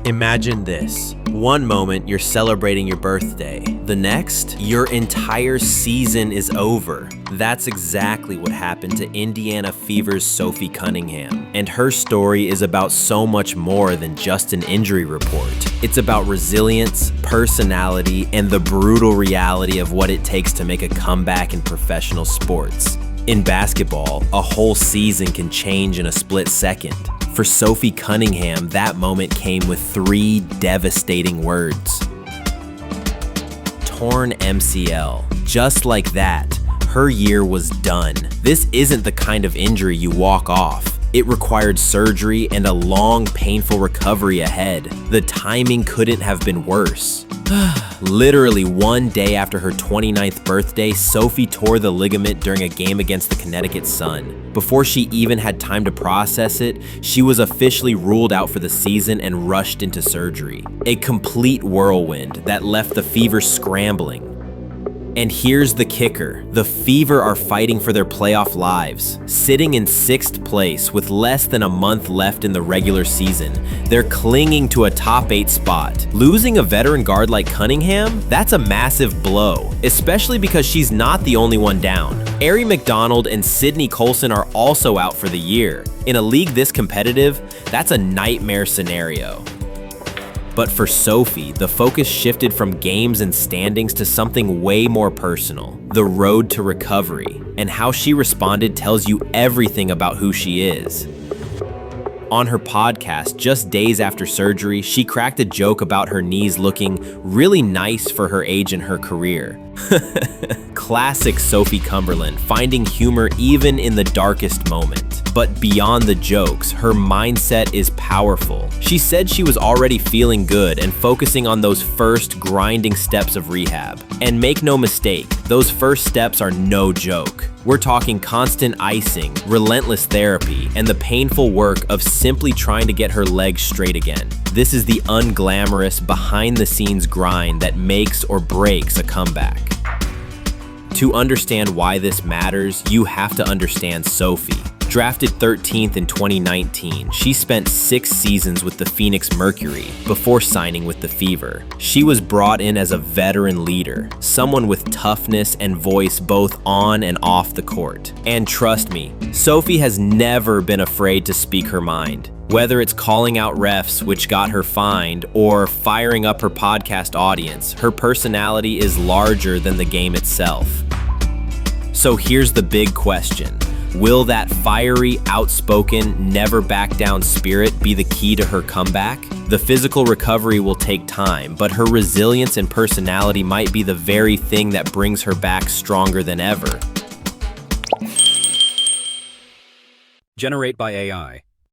Imagine this. One moment, you're celebrating your birthday. The next, your entire season is over. That's exactly what happened to Indiana Fever's Sophie Cunningham. And her story is about so much more than just an injury report. It's about resilience, personality, and the brutal reality of what it takes to make a comeback in professional sports. In basketball, a whole season can change in a split second. For Sophie Cunningham, that moment came with 3 devastating words. Torn MCL. Just like that, her year was done. This isn't the kind of injury you walk off. It required surgery and a long, painful recovery ahead. The timing couldn't have been worse. Literally one day after her 29th birthday, Sophie tore the ligament during a game against the Connecticut Sun. Before she even had time to process it, she was officially ruled out for the season and rushed into surgery. A complete whirlwind that left the Fever scrambling. And here's the kicker. The Fever are fighting for their playoff lives. Sitting in 6th place with less than a month left in the regular season, they're clinging to a top 8 spot. Losing a veteran guard like Cunningham? That's a massive blow, especially because she's not the only one down. Aari McDonald and Sydney Colson are also out for the year. In a league this competitive, that's a nightmare scenario. But for Sophie, the focus shifted from games and standings to something way more personal, the road to recovery. And how she responded tells you everything about who she is. On her podcast, just days after surgery, she cracked a joke about her knees looking really nice for her age and her career. Classic Sophie Cumberland, finding humor even in the darkest moment. But beyond the jokes, her mindset is powerful. She said she was already feeling good and focusing on those first grinding steps of rehab. And make no mistake, those first steps are no joke. We're talking constant icing, relentless therapy, and the painful work of simply trying to get her legs straight again. This is the unglamorous, behind-the-scenes grind that makes or breaks a comeback. To understand why this matters, you have to understand Sophie. Drafted 13th in 2019, she spent 6 seasons with the Phoenix Mercury before signing with the Fever. She was brought in as a veteran leader, someone with toughness and voice both on and off the court. And trust me, Sophie has never been afraid to speak her mind. Whether it's calling out refs, which got her fined, or firing up her podcast audience, her personality is larger than the game itself. So here's the big question. Will that fiery, outspoken, never back down spirit be the key to her comeback? The physical recovery will take time, but her resilience and personality might be the very thing that brings her back stronger than ever. Generate by AI.